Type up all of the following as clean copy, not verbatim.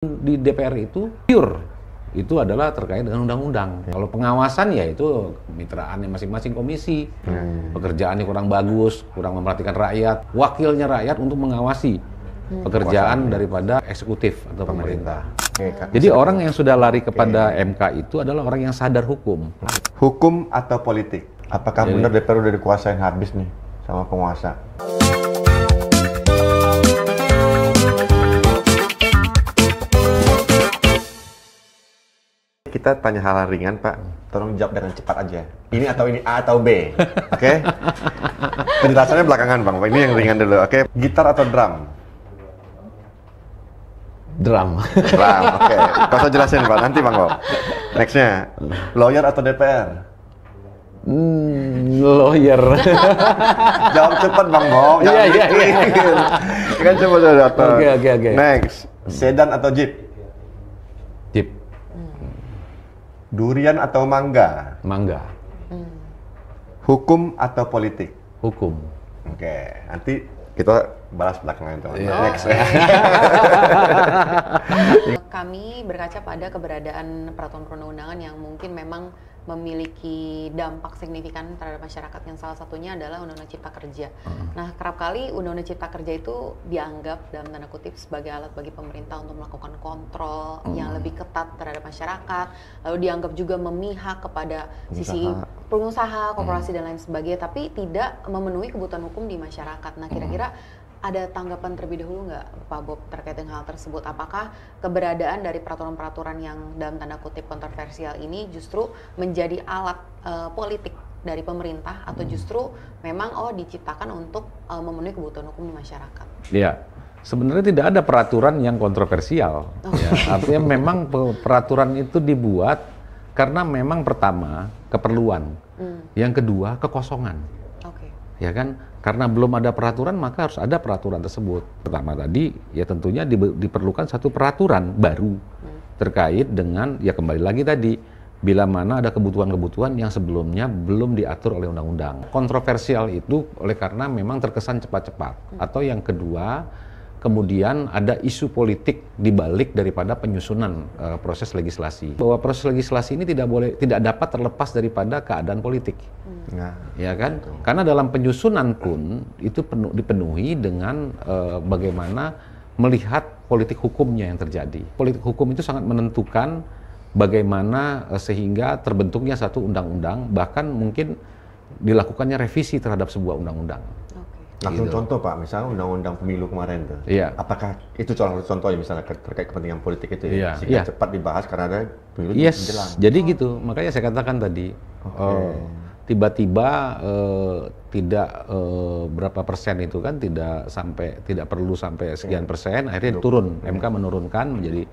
Di DPR itu pure itu adalah terkait dengan undang-undang. Kalau pengawasan ya itu kemitraannya masing-masing komisi. Pekerjaannya kurang bagus, kurang memperhatikan rakyat. Wakilnya rakyat untuk mengawasi pekerjaan daripada eksekutif atau pemerintah. Jadi orang yang sudah lari kepada MK itu adalah orang yang sadar hukum. Hukum atau politik? Apakah benar DPR udah dikuasain habis nih sama penguasa? Kita tanya hal ringan, Pak. Tolong jawab dengan cepat aja. Ini atau ini, A atau B. Oke? Penjelasannya belakangan, Bang. Ini yang ringan dulu, oke? Gitar atau drum? Drum. Drum, oke. Kau usah jelasin, Pak. Nanti, Bang Bob. Next-nya, lawyer atau DPR? Lawyer. Jawab cepat, Bang Bob. Iya. Kan coba datang. Oke. Next, sedan atau jeep? Jeep. Durian atau mangga? Mangga. Hukum atau politik? Hukum. Oke, nanti kita balas belakangan teman-teman. Next. Kami berkaca pada keberadaan peraturan perundang-undangan yang mungkin memang memiliki dampak signifikan terhadap masyarakat, yang salah satunya adalah Undang-Undang Cipta Kerja. Nah, kerap kali Undang-Undang Cipta Kerja itu dianggap dalam tanda kutip sebagai alat bagi pemerintah untuk melakukan kontrol yang lebih ketat terhadap masyarakat, lalu dianggap juga memihak kepada sisi pengusaha, korporasi dan lain sebagainya, tapi tidak memenuhi kebutuhan hukum di masyarakat. Nah, kira-kira ada tanggapan terlebih dahulu nggak, Pak Bob, terkait dengan hal tersebut? Apakah keberadaan dari peraturan-peraturan yang dalam tanda kutip kontroversial ini justru menjadi alat politik dari pemerintah, atau justru memang diciptakan untuk memenuhi kebutuhan hukum di masyarakat? Iya, sebenarnya tidak ada peraturan yang kontroversial. Ya, artinya memang peraturan itu dibuat karena memang pertama keperluan, yang kedua kekosongan. Ya kan? Karena belum ada peraturan, maka harus ada peraturan tersebut. Pertama tadi, ya tentunya diperlukan satu peraturan baru terkait dengan, ya kembali lagi tadi, bila mana ada kebutuhan-kebutuhan yang sebelumnya belum diatur oleh undang-undang. Kontroversial itu oleh karena memang terkesan cepat-cepat. Atau yang kedua, kemudian ada isu politik di balik daripada penyusunan proses legislasi. Bahwa proses legislasi ini tidak dapat terlepas daripada keadaan politik. Ya kan? Karena dalam penyusunan pun itu dipenuhi dengan bagaimana melihat politik hukumnya yang terjadi. Politik hukum itu sangat menentukan bagaimana sehingga terbentuknya satu undang-undang, bahkan mungkin dilakukannya revisi terhadap sebuah undang-undang. Langsung gitu. contoh, Pak, misalnya undang-undang pemilu kemarin tuh. Iya. Apakah itu contohnya misalnya terkait kepentingan politik itu ya? Iya. Sehingga cepat dibahas karena ada pemilu menjelang. Jadi gitu. Makanya saya katakan tadi, tiba-tiba tidak berapa persen itu kan tidak perlu sampai sekian persen, akhirnya turun. MK menurunkan menjadi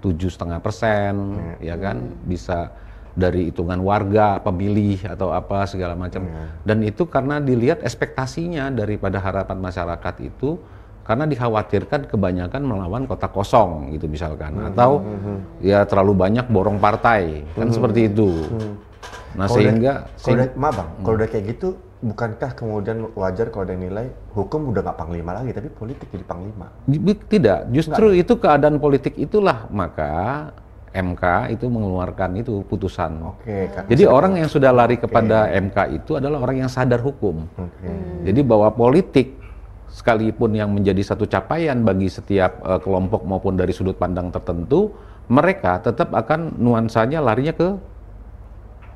7,5%, ya kan, bisa dari hitungan warga, pemilih atau apa segala macam. Dan itu karena dilihat ekspektasinya daripada harapan masyarakat itu, karena dikhawatirkan kebanyakan melawan kota kosong gitu misalkan, atau ya terlalu banyak borong partai, kan seperti itu. Nah, kalau udah kayak gitu, bukankah kemudian wajar kalau ada nilai hukum udah nggak panglima lagi, tapi politik jadi panglima? Tidak, justru itu keadaan politik itulah maka MK itu mengeluarkan itu putusan. Jadi orang yang sudah lari kepada MK itu adalah orang yang sadar hukum. Jadi bahwa politik sekalipun yang menjadi satu capaian bagi setiap kelompok maupun dari sudut pandang tertentu, mereka tetap akan nuansanya larinya ke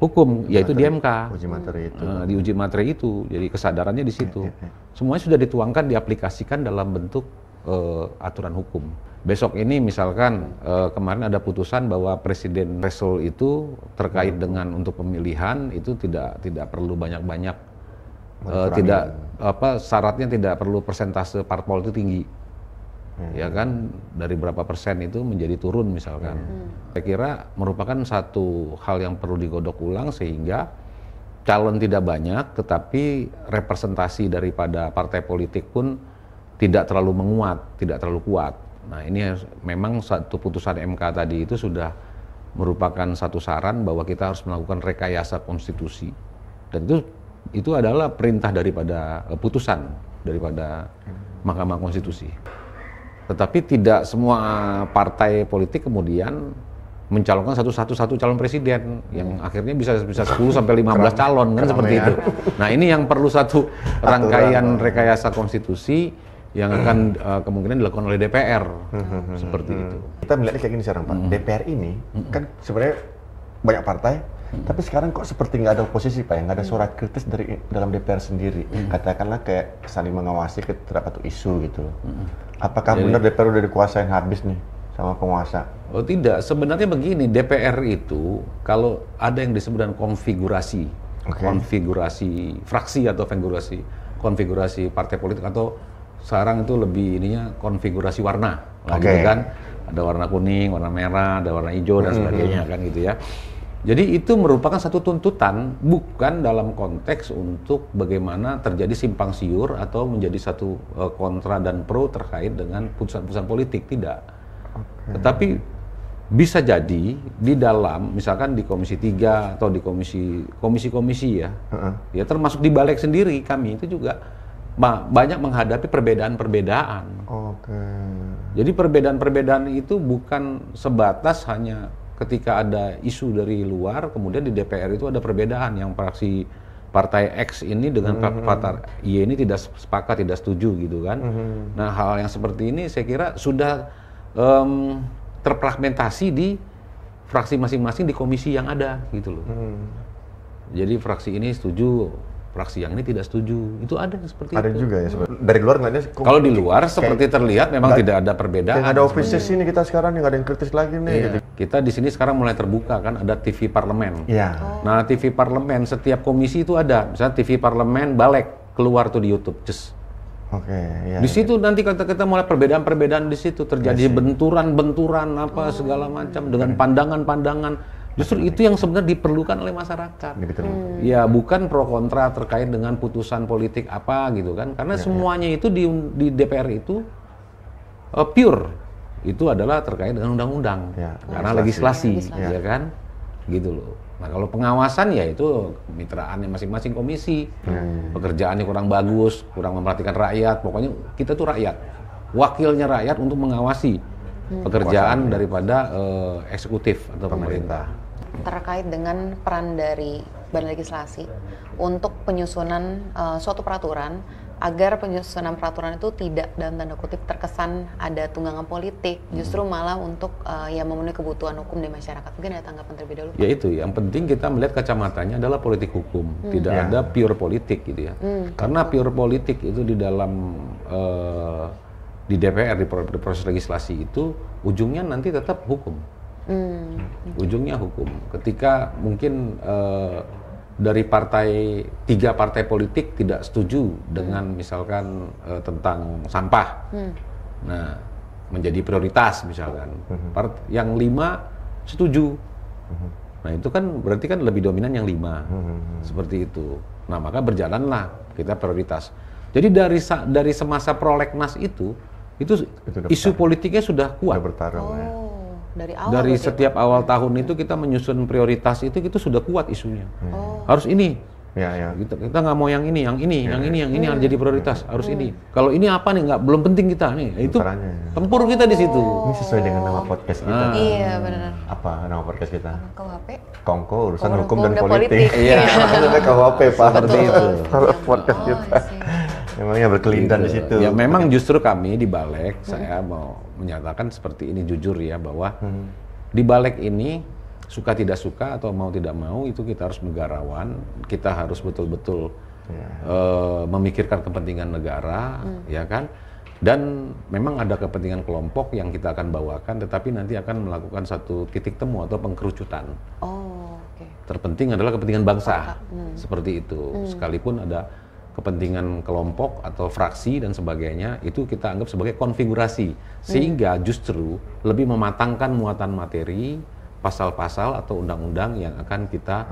hukum, yaitu di MK. Uji materi itu. Di uji materi itu. Jadi kesadarannya di situ. Semuanya sudah dituangkan, diaplikasikan dalam bentuk aturan hukum. Besok ini misalkan kemarin ada putusan bahwa presiden threshold itu terkait dengan untuk pemilihan itu tidak perlu banyak-banyak, syaratnya tidak perlu persentase parpol itu tinggi. Ya kan, dari berapa persen itu menjadi turun misalkan. Saya kira merupakan satu hal yang perlu digodok ulang sehingga calon tidak banyak, tetapi representasi daripada partai politik pun tidak terlalu menguat, tidak terlalu kuat. Nah, ini memang satu putusan MK tadi itu sudah merupakan satu saran bahwa kita harus melakukan rekayasa konstitusi. Dan itu adalah perintah daripada putusan daripada Mahkamah Konstitusi. Tetapi tidak semua partai politik kemudian mencalonkan satu calon presiden yang akhirnya bisa 10 sampai 15 calon kan seperti itu. Nah, ini yang perlu satu rangkaian rekayasa konstitusi yang akan kemungkinan dilakukan oleh DPR seperti itu. Kita melihatnya kayak gini sekarang Pak, DPR ini kan sebenarnya banyak partai, tapi sekarang kok seperti nggak ada oposisi Pak, nggak ada suara kritis dari dalam DPR sendiri. Katakanlah kayak saling mengawasi terhadap satu isu gitu. Apakah benar DPR udah dikuasain habis nih sama penguasa? Oh tidak, sebenarnya begini, DPR itu kalau ada yang disebut dengan konfigurasi, konfigurasi fraksi atau konfigurasi partai politik atau sekarang itu lebih ininya konfigurasi warna, gitu kan? Ada warna kuning, warna merah, ada warna hijau dan sebagainya kan gitu ya. Jadi itu merupakan satu tuntutan, bukan dalam konteks untuk bagaimana terjadi simpang siur atau menjadi satu kontra dan pro terkait dengan putusan-putusan politik, tidak. Tetapi bisa jadi di dalam misalkan di Komisi 3 atau di komisi-komisi ya, ya termasuk di Balik sendiri kami itu juga banyak menghadapi perbedaan-perbedaan. Jadi perbedaan-perbedaan itu bukan sebatas hanya ketika ada isu dari luar, kemudian di DPR itu ada perbedaan yang fraksi partai X ini dengan partai Y ini tidak sepakat, tidak setuju gitu kan. Nah, hal yang seperti ini saya kira sudah terfragmentasi di fraksi masing-masing di komisi yang ada gitu loh. Jadi fraksi ini setuju, fraksi yang ini tidak setuju. Itu ada seperti ada itu. Ada juga ya sebenarnya. Dari luar ngeliatnya kalau di luar seperti terlihat memang tidak ada perbedaan. Kayak ada oposisi nih kita sekarang, nggak ada yang kritis lagi nih. Iya. Gitu. Kita di sini sekarang mulai terbuka kan, ada TV Parlemen. Iya. Nah, TV Parlemen setiap komisi itu ada. Misalnya TV Parlemen Balik keluar tuh di YouTube. Ya, di situ nanti kita mulai perbedaan-perbedaan di situ terjadi benturan-benturan apa segala macam dengan pandangan-pandangan. Justru itu yang sebenarnya diperlukan oleh masyarakat. Ya, bukan pro kontra terkait dengan putusan politik apa gitu kan. Karena semuanya itu di DPR itu pure. Itu adalah terkait dengan undang-undang. Karena legislasi, ya kan? Gitu loh. Nah, kalau pengawasan ya itu kemitraannya masing-masing komisi. Pekerjaannya kurang bagus, kurang memperhatikan rakyat. Pokoknya kita tuh rakyat. Wakilnya rakyat untuk mengawasi pekerjaan daripada eksekutif atau pemerintah. Terkait dengan peran dari Badan Legislasi untuk penyusunan suatu peraturan agar penyusunan peraturan itu tidak dalam tanda kutip terkesan ada tunggangan politik, justru malah untuk ya memenuhi kebutuhan hukum di masyarakat. Mungkin ada tanggapan terlebih dahulu. Ya itu, yang penting kita melihat kacamatanya adalah politik hukum, tidak ada pure politik gitu ya. Karena pure politik itu di dalam di DPR di proses legislasi itu ujungnya nanti tetap hukum. Ujungnya hukum. Ketika mungkin dari tiga partai politik tidak setuju dengan misalkan tentang sampah, nah menjadi prioritas misalkan, yang 5 setuju, nah itu kan berarti kan lebih dominan yang 5, seperti itu. Nah maka berjalanlah kita prioritas. Jadi dari semasa prolegnas itu isu politiknya sudah kuat. Dari setiap awal tahun itu kita menyusun prioritas itu sudah kuat isunya. Harus ini. Kita nggak mau yang ini yang jadi prioritas. Harus ini. Kalau ini apa nih belum penting kita nih. Itu tempur kita di situ. Ini sesuai dengan nama podcast kita. Iya benar. Apa nama podcast kita? KUHP. Kongko urusan hukum dan politik. Iya. Maksudnya KUHP Pak. Seperti itu. Podcast kita. Memangnya berkelindan di situ. Ya memang justru kami di Balik saya mau menyatakan seperti ini jujur ya bahwa di Balik ini suka tidak suka atau mau tidak mau itu kita harus negarawan, kita harus betul-betul memikirkan kepentingan negara, ya kan? Dan memang ada kepentingan kelompok yang kita akan bawakan, tetapi nanti akan melakukan satu titik temu atau pengkerucutan. Terpenting adalah kepentingan bangsa, seperti itu. Sekalipun ada kepentingan kelompok atau fraksi dan sebagainya, itu kita anggap sebagai konfigurasi, sehingga justru lebih mematangkan muatan materi, pasal-pasal atau undang-undang yang akan kita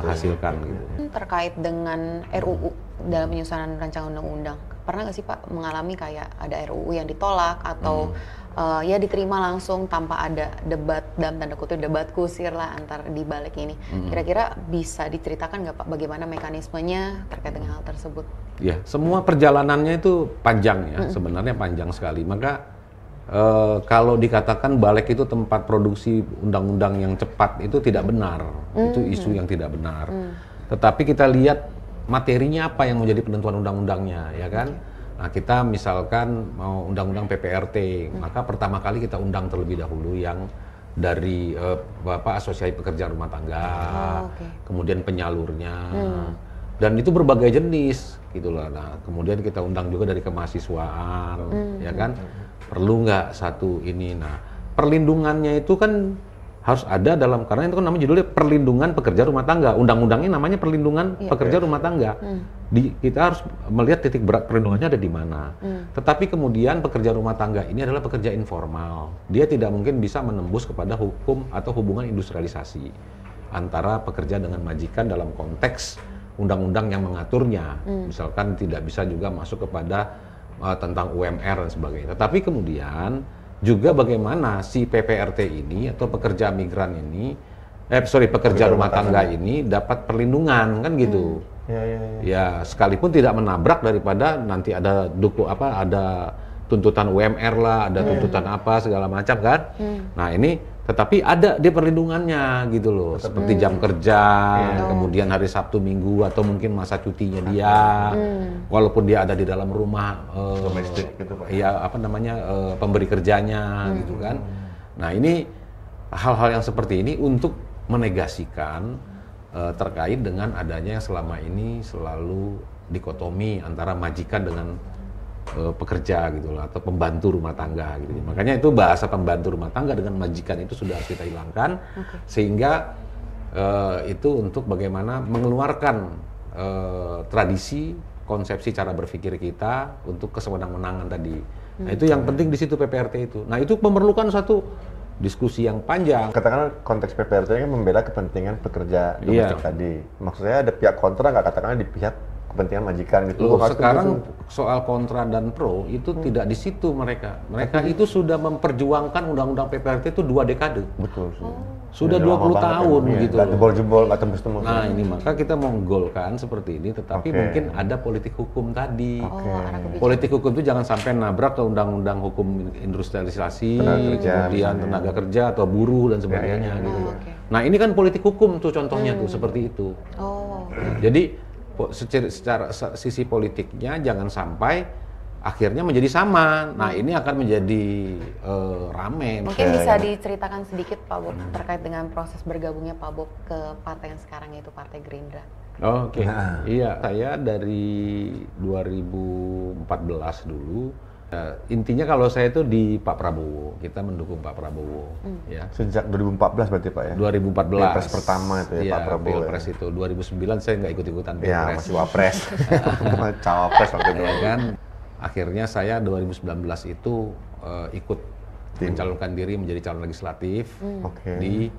hasilkan. Gitu. Terkait dengan RUU dalam penyusunan rancangan undang-undang, pernah nggak sih Pak mengalami kayak ada RUU yang ditolak atau ya diterima langsung tanpa ada debat, dalam tanda kutip debat kusir lah antar di Balik ini. Kira-kira bisa diceritakan nggak Pak bagaimana mekanismenya terkait dengan hal tersebut? Ya, semua perjalanannya itu panjang ya, sebenarnya panjang sekali. Maka kalau dikatakan balik itu tempat produksi undang-undang yang cepat itu tidak benar, itu isu yang tidak benar. Tetapi kita lihat materinya apa yang menjadi penentuan undang-undangnya, ya kan? Nah, kita misalkan mau undang-undang PPRT, maka pertama kali kita undang terlebih dahulu yang dari Bapak Asosiasi Pekerja Rumah Tangga, kemudian penyalurnya, dan itu berbagai jenis, gitulah. Nah, kemudian kita undang juga dari kemahasiswaan, ya kan? Perlu nggak satu ini? Nah, perlindungannya itu kan harus ada dalam, karena itu kan namanya judulnya perlindungan pekerja rumah tangga. Undang-undangnya namanya perlindungan pekerja rumah tangga. Kita harus melihat titik berat perlindungannya ada di mana. Tetapi kemudian pekerja rumah tangga ini adalah pekerja informal. Dia tidak mungkin bisa menembus kepada hukum atau hubungan industrialisasi antara pekerja dengan majikan dalam konteks undang-undang yang mengaturnya. Misalkan tidak bisa juga masuk kepada tentang UMR dan sebagainya. Tetapi kemudian juga bagaimana si PPRT ini atau pekerja migran ini, pekerja rumah tangga ini dapat perlindungan, kan gitu. Ya, sekalipun tidak menabrak daripada nanti ada ada tuntutan UMR lah, ada tuntutan apa segala macam kan. Nah, ini tetapi ada di perlindungannya gitu loh, seperti jam kerja, kemudian hari Sabtu Minggu atau mungkin masa cutinya dia, walaupun dia ada di dalam rumah domestik gitu Pak. Ya, pemberi kerjanya gitu kan. Nah, ini hal-hal yang seperti ini untuk menegasikan terkait dengan adanya yang selama ini selalu dikotomi antara majikan dengan pekerja gitu lah, atau pembantu rumah tangga gitu. Makanya itu bahasa pembantu rumah tangga dengan majikan itu sudah harus kita hilangkan, sehingga itu untuk bagaimana mengeluarkan tradisi, konsepsi cara berpikir kita untuk kesewenang-wenangan tadi. Nah, itu yang penting di situ PPRT itu. Nah, itu memerlukan satu diskusi yang panjang. Katakanlah konteks PPRT kan membela kepentingan pekerja domestik tadi. Maksudnya ada pihak kontra nggak, katakanlah di pihak kepentingan majikan gitu. Loh, sekarang soal kontra dan pro itu tidak di situ mereka. Mereka itu sudah memperjuangkan undang-undang PPRT itu 2 dekade. Betul sih. Sudah 20 tahun gitu. Nggak jebol-jebol, nggak tembus-tembus. Nah, ini maka kita menggolkan seperti ini, tetapi mungkin ada politik hukum tadi. Politik hukum itu jangan sampai nabrak ke undang-undang hukum industrialisasi, kemudian tenaga kerja atau buruh dan sebagainya gitu. Nah, ini kan politik hukum tuh contohnya tuh seperti itu. Jadi secara sisi politiknya jangan sampai akhirnya menjadi sama. Nah, ini akan menjadi rame. Mungkin bisa diceritakan sedikit Pak Bob terkait dengan proses bergabungnya Pak Bob ke partai yang sekarang yaitu Partai Gerindra. Oke. Iya, saya dari 2014 dulu. Intinya kalau saya itu di Pak Prabowo, kita mendukung Pak Prabowo. Ya. Sejak 2014 berarti Pak ya? 2014. Pilpres pertama itu ya, Pak Prabowo. Pilpres itu 2009 saya nggak ikut-ikutan Pilpres. Ya, masih Wapres. Cawapres waktu itu. Ya kan, akhirnya saya 2019 itu ikut mencalonkan diri menjadi calon legislatif di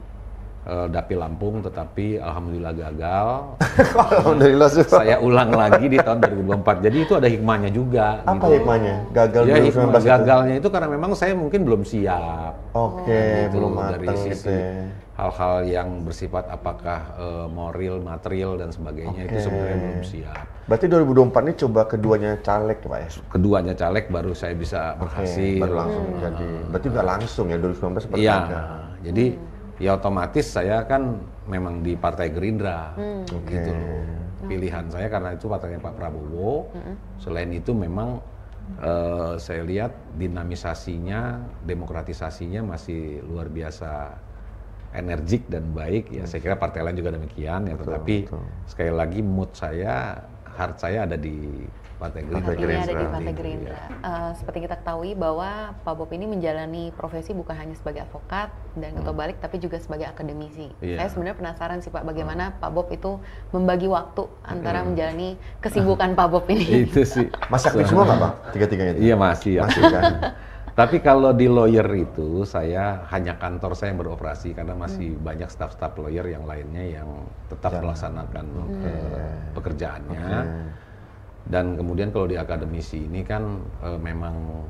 Dapil Lampung, tetapi alhamdulillah gagal. Alhamdulillah. Saya ulang lagi di tahun 2024. Jadi itu ada hikmahnya juga. Apa gitu. Hikmahnya? Gagal ya, 2019 gagalnya itu karena memang saya mungkin belum siap. Gitu, belum dari matang sisi gitu. Hal-hal yang bersifat apakah moral, material dan sebagainya itu sebenarnya belum siap. Berarti 2024 ini coba keduanya caleg Pak ya? Keduanya caleg baru saya bisa berhasil. Baru langsung jadi. Berarti nggak langsung ya 2019 seperti Iya. Jadi ya otomatis saya kan memang di Partai Gerindra, gitu loh. Pilihan saya karena itu partainya Pak Prabowo. Selain itu memang saya lihat dinamisasinya, demokratisasinya masih luar biasa energik dan baik. Ya saya kira partai lain juga demikian. Ya, tetapi sekali lagi mood saya, heart saya ada di Partai Gerindra. Ada di Partai Gerindra. Seperti kita ketahui bahwa Pak Bob ini menjalani profesi bukan hanya sebagai advokat dan ketua balik, tapi juga sebagai akademisi. Saya sebenarnya penasaran sih Pak, bagaimana Pak Bob itu membagi waktu antara menjalani kesibukan Pak Bob ini. Itu sih. Masih aktif semua nggak Pak? Tiga-tiganya itu? Iya masih kan? Tapi kalau di lawyer itu saya hanya kantor saya yang beroperasi karena masih banyak staf-staf lawyer yang lainnya yang tetap melaksanakan pekerjaannya. Dan kemudian kalau di akademisi ini kan memang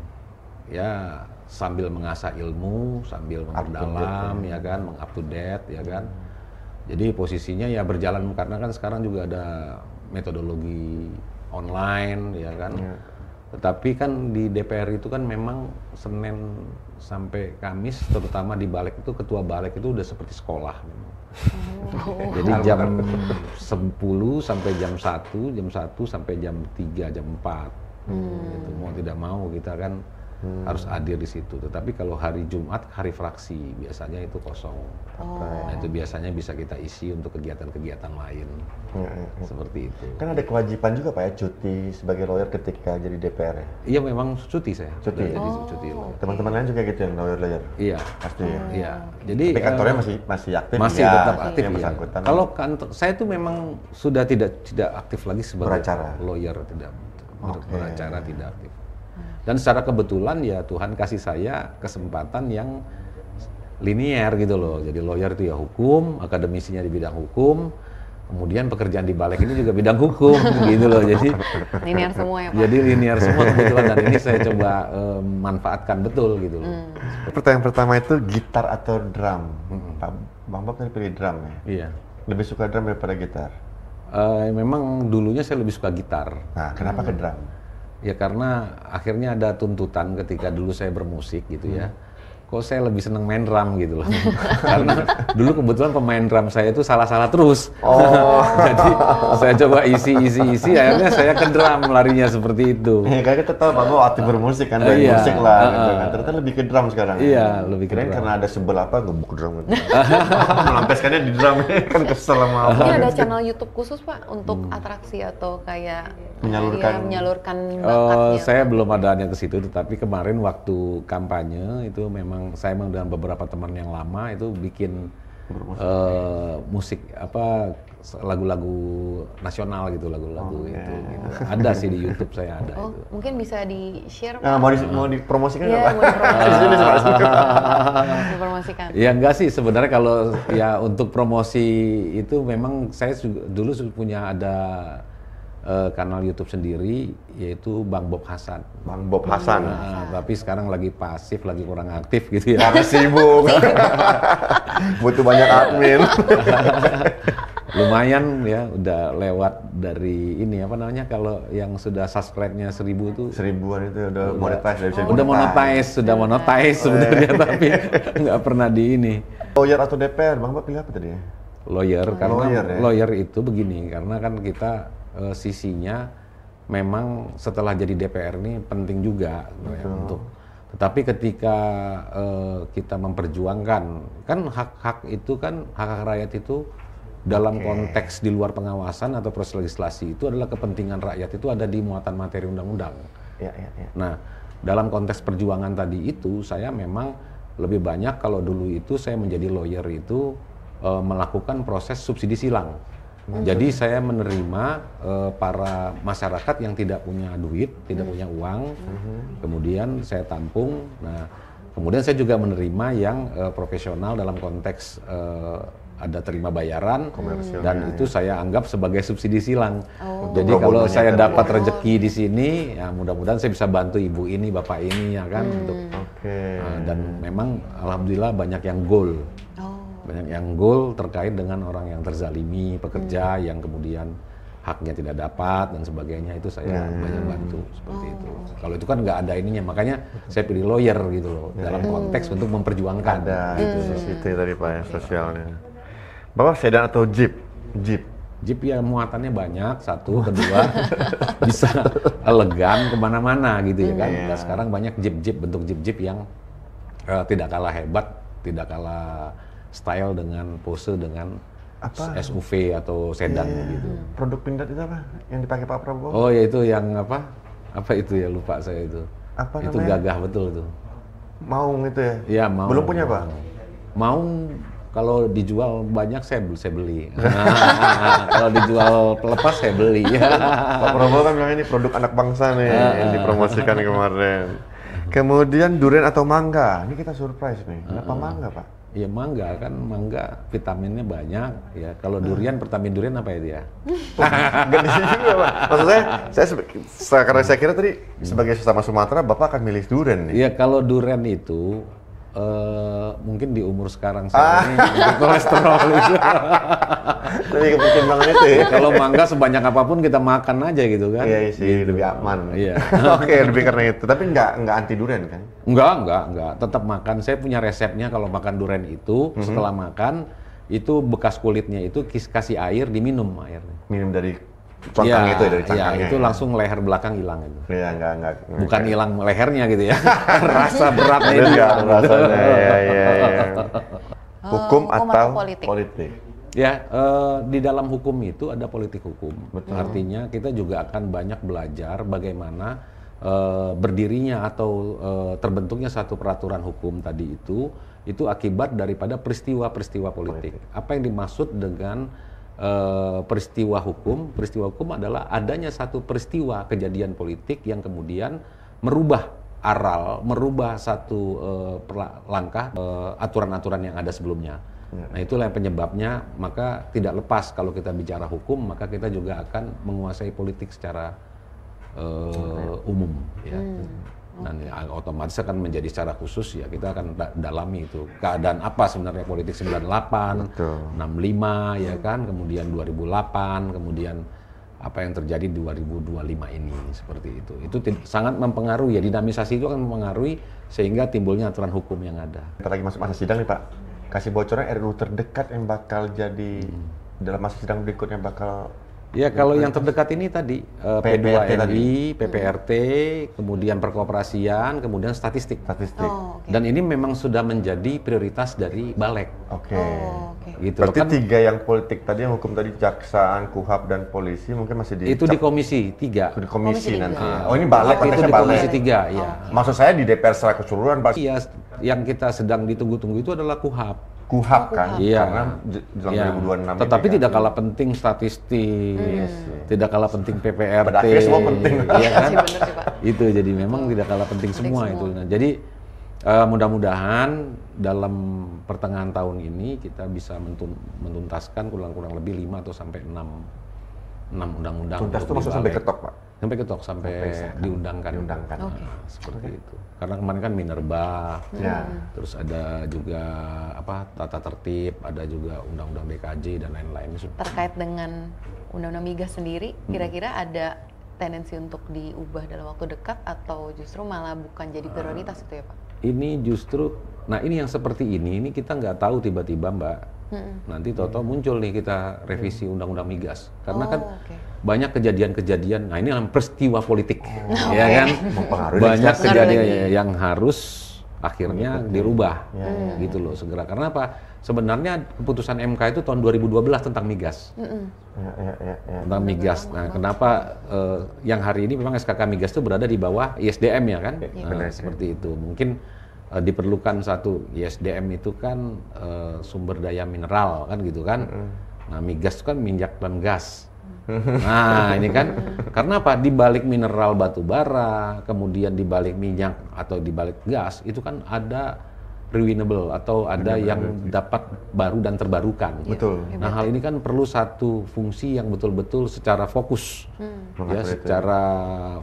ya sambil mengasah ilmu, sambil memperdalam ya kan, meng-up to date ya kan. Jadi posisinya ya berjalan karena kan sekarang juga ada metodologi online ya kan. Tetapi kan di DPR itu kan memang Senin sampai Kamis, terutama di balik itu, ketua balik itu udah seperti sekolah memang. Jadi jam 10 sampai jam 1 sampai jam 3, jam 4. Gitu. Mau tidak mau kita kan harus hadir di situ. Tetapi kalau hari Jumat, hari fraksi, biasanya itu kosong. Nah itu biasanya bisa kita isi untuk kegiatan-kegiatan lain. Seperti itu. Kan ada kewajiban juga Pak ya, cuti sebagai lawyer ketika jadi DPR ya? Iya memang cuti saya. Cuti? Jadi cuti. Teman-teman lain juga gitu yang lawyer-lawyer? Iya. Pasti ya? Iya. Jadi tapi kantornya masih aktif? masih ya, tetap aktif yang ya. bersangkutan. Kalau kantor saya itu memang sudah tidak aktif lagi sebagai Beracara. lawyer, tidak beracara, tidak aktif. Dan secara kebetulan ya Tuhan kasih saya kesempatan yang linier gitu loh. Jadi lawyer itu ya hukum, akademisinya di bidang hukum, kemudian pekerjaan di balik ini juga bidang hukum gitu loh. Jadi Linear semua ya Pak? jadi linear semua kebetulan, dan ini saya coba manfaatkan betul gitu loh. Pertanyaan pertama itu gitar atau drum? Pak Bang Bob tadi pilih drum ya? Iya. Lebih suka drum daripada gitar? Memang dulunya saya lebih suka gitar. Nah, kenapa ke drum? Ya karena akhirnya ada tuntutan ketika dulu saya bermusik gitu ya. Kok saya lebih seneng main drum gitu loh. Karena dulu kebetulan pemain drum saya itu salah-salah terus. Jadi saya coba isi, akhirnya saya ke drum larinya seperti itu. Ya kayak kita tahu Pak Bob aktif bermusik kan, main Iya, musik lah gitu kan. Ternyata lebih ke drum sekarang. Iya, lebih ke Kirain drum. karena ada sebel apa, gebuk drum gitu. Melampiaskannya di drum, kan kesel sama apa. Mungkin ada channel YouTube khusus Pak untuk atraksi atau kayak menyalurkan bakatnya. Saya belum ada ke situ, tetapi kemarin waktu kampanye itu memang saya dengan beberapa teman yang lama itu bikin musik apa lagu-lagu nasional gitu, lagu-lagu itu. Gitu. Ada sih di YouTube saya ada. Oh, itu. mungkin bisa di-share Nah, Pak? mau dipromosikan Iya, nggak Pak? dipromosikan. Ya enggak sih sebenarnya, kalau ya untuk promosi itu memang saya dulu punya ada kanal YouTube sendiri, yaitu Bang Bob Hasan. Bang Bob Hasan. Nah, tapi sekarang lagi pasif, lagi kurang aktif gitu ya. Karena sibuk. Butuh banyak admin. Lumayan ya, udah lewat dari ini apa namanya, kalau yang sudah subscribe-nya 1000 tuh. 1000-an itu udah monetize, udah bisa Udah monetize sebenarnya, tapi nggak pernah di ini. Lawyer atau DPR, Bang Bob pilih apa tadi ya? Lawyer, karena Lawyer, ya? lawyer itu begini, karena kan kita sisinya memang setelah jadi DPR ini penting juga ya, untuk. Tetapi ketika kita memperjuangkan, kan hak-hak itu kan hak rakyat itu dalam konteks di luar pengawasan atau proses legislasi itu adalah kepentingan rakyat, itu ada di muatan materi undang-undang. Ya. Nah, dalam konteks perjuangan tadi itu saya memang lebih banyak, kalau dulu itu saya menjadi lawyer itu melakukan proses subsidi silang. Jadi saya menerima para masyarakat yang tidak punya duit, tidak punya uang, kemudian saya tampung. Nah, kemudian saya juga menerima yang profesional dalam konteks ada terima bayaran, dan itu saya anggap sebagai subsidi silang. Jadi kalau saya dapat rezeki di sini, ya mudah-mudahan saya bisa bantu ibu ini, bapak ini, ya kan, untuk. Dan memang alhamdulillah banyak yang goal. Banyak yang goal terkait dengan orang yang terzalimi, pekerja yang kemudian haknya tidak dapat dan sebagainya, itu saya banyak bantu seperti itu. Kalau itu kan nggak ada ininya, makanya saya pilih lawyer gitu loh, dalam konteks untuk memperjuangkan. Ada itu tadi Pak ya, sosialnya. Bapak sedan atau jeep? Jeep ya muatannya banyak, satu, kedua bisa elegan kemana-mana gitu ya kan. Nah, sekarang banyak jeep-jeep, bentuk jeep-jeep yang tidak kalah hebat, tidak kalah style dengan pose dengan SUV atau sedan gitu. Produk pindad itu apa? Yang dipakai Pak Prabowo? Oh ya itu yang apa? Apa itu ya, lupa saya itu. Apa itu namanya? gagah betul tuh. Maung itu ya? Iya, Maung. Belum punya Pak? Maung kalau dijual banyak saya beli. Kalau dijual pelepas saya beli. Pak Prabowo kan bilang ini produk anak bangsa nih yang dipromosikan kemarin. Kemudian durian atau mangga? Ini kita surprise nih. Kenapa mangga Pak? Ya mangga kan, mangga vitaminnya banyak ya. Kalau durian, vitamin durian apa itu ya? Enggak di sini juga Pak. Maksud saya karena saya kira tadi sebagai sesama Sumatera Bapak akan milih durian nih. Iya, kalau durian itu mungkin di umur sekarang saya ini kolesterol itu. Lebih kepertimbangan itu ya. Kalau mangga sebanyak apapun kita makan aja gitu kan. Iya sih, lebih aman. Iya. Oke, lebih karena itu. Tapi nggak anti durian kan? Enggak. Tetap makan. Saya punya resepnya kalau makan durian itu, setelah makan, itu bekas kulitnya itu kasih air, diminum airnya. Minum dari cangkang itu ya, dari cangkangnya. Iya, itu langsung leher belakang hilang itu. Iya, enggak. Bukan hilang lehernya gitu ya. Rasa beratnya itu. Enggak, rasanya. Iya. Hukum hukum atau atau politik? Ya, di dalam hukum itu ada politik hukum. Betul. Artinya kita juga akan banyak belajar bagaimana berdirinya atau terbentuknya satu peraturan hukum tadi itu akibat daripada peristiwa-peristiwa politik. Apa yang dimaksud dengan peristiwa hukum? Peristiwa hukum adalah adanya satu peristiwa kejadian politik yang kemudian merubah aral, merubah satu langkah aturan-aturan yang ada sebelumnya. Nah, itulah yang penyebabnya, maka tidak lepas kalau kita bicara hukum, maka kita juga akan menguasai politik secara umum. Ya. Dan ya, otomatis akan menjadi secara khusus ya kita akan dalami itu keadaan apa sebenarnya politik 98, Betul. 65 ya kan, kemudian 2008, kemudian apa yang terjadi 2025 ini seperti itu. Itu sangat mempengaruhi ya, dinamisasi itu akan mempengaruhi sehingga timbulnya aturan hukum yang ada. Kita lagi masuk masa sidang nih Pak. Kasih bocoran RUU terdekat yang bakal jadi dalam masa sidang berikutnya bakal. Ya kalau yang terdekat ini tadi P2MI, PPRT, kemudian perkoperasian, kemudian statistik. Oh, okay. Dan ini memang sudah menjadi prioritas dari Balek. Oke. Oh, oke. Gitu. Berarti Kan 3 yang politik tadi, yang hukum tadi Jaksaan, Kuhap dan polisi mungkin masih di itu di komisi 3. di Komisi komisi nanti. tiga. Oh ini Balek Itu konteksnya di komisi Balek. 3 ya. Maksud saya di DPR secara keseluruhan Pak. Iya, yang kita sedang ditunggu-tunggu itu adalah Kuhap. Kuhap kan, Iya. karena dalam Ya. 2026 Tetapi ini kan. tidak kalah penting statistik, tidak kalah penting PPRT. Pada akhirnya semua penting. Iya kan? Benar sih, Pak. Itu jadi memang tidak kalah penting semua semua. itu. Nah, jadi mudah-mudahan dalam pertengahan tahun ini kita bisa menuntaskan kurang lebih 5 atau sampai 6 undang-undang. Tuntas itu untuk maksud di sampai Balek. ketok Pak? Sampai ketok, sampai diundangkan. Diundangkan. Nah, seperti itu. Karena kemarin kan Minerba, Ya. terus ada juga apa tata tertib, ada juga undang-undang DKJ dan lain-lain. Terkait dengan undang-undang migas sendiri, kira-kira ada tendensi untuk diubah dalam waktu dekat atau justru malah bukan jadi prioritas itu ya Pak? Ini justru, nah ini yang seperti ini kita nggak tahu tiba-tiba Mbak. Nanti toto muncul nih kita revisi undang-undang migas. Karena kan oke. banyak kejadian-kejadian, nah ini adalah peristiwa politik, ya kan? Mempengaruhi Banyak legislasi. kejadian yang harus akhirnya dirubah, Ya. gitu loh segera. Karena apa? Sebenarnya keputusan MK itu tahun 2012 tentang migas. Ya. Tentang migas. Nah, kenapa yang hari ini memang SKK migas itu berada di bawah ISDM ya kan? Nah, benar. seperti itu. Mungkin diperlukan satu ISDM itu kan sumber daya mineral kan gitu kan. Nah, migas itu kan minyak dan gas. Nah, ini kan karena apa? Di balik mineral batu bara, kemudian di balik minyak atau di balik gas itu kan ada renewable atau ada yang dapat baru dan terbarukan. Betul. Nah, hal ini kan perlu satu fungsi yang betul-betul secara fokus. Ya, Mengatur itu. secara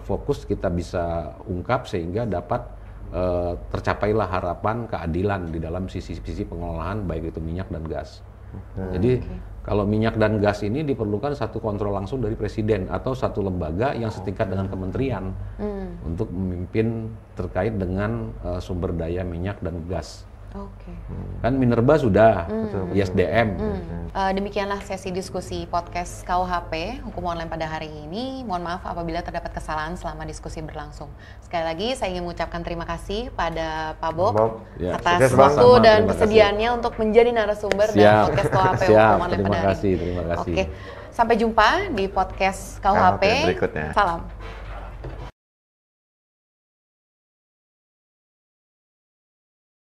fokus kita bisa ungkap sehingga dapat tercapailah harapan keadilan di dalam sisi-sisi pengelolaan baik itu minyak dan gas. Jadi kalau minyak dan gas ini diperlukan satu kontrol langsung dari presiden atau satu lembaga yang setingkat dengan kementerian untuk memimpin terkait dengan sumber daya minyak dan gas. Oke. Kan Minerba sudah, ISDM. Demikianlah sesi diskusi podcast KUHP Hukum Online pada hari ini. Mohon maaf apabila terdapat kesalahan selama diskusi berlangsung. Sekali lagi saya ingin mengucapkan terima kasih pada Pak Bob Ya, atas sukses, waktu sama-sama. dan Terima kasih. kesediaannya untuk menjadi narasumber dalam Siap. podcast KUHP Siap. Hukum Online Terima pada hari kasih, ini. terima kasih. Oke, sampai jumpa di podcast KUHP. berikutnya. Salam.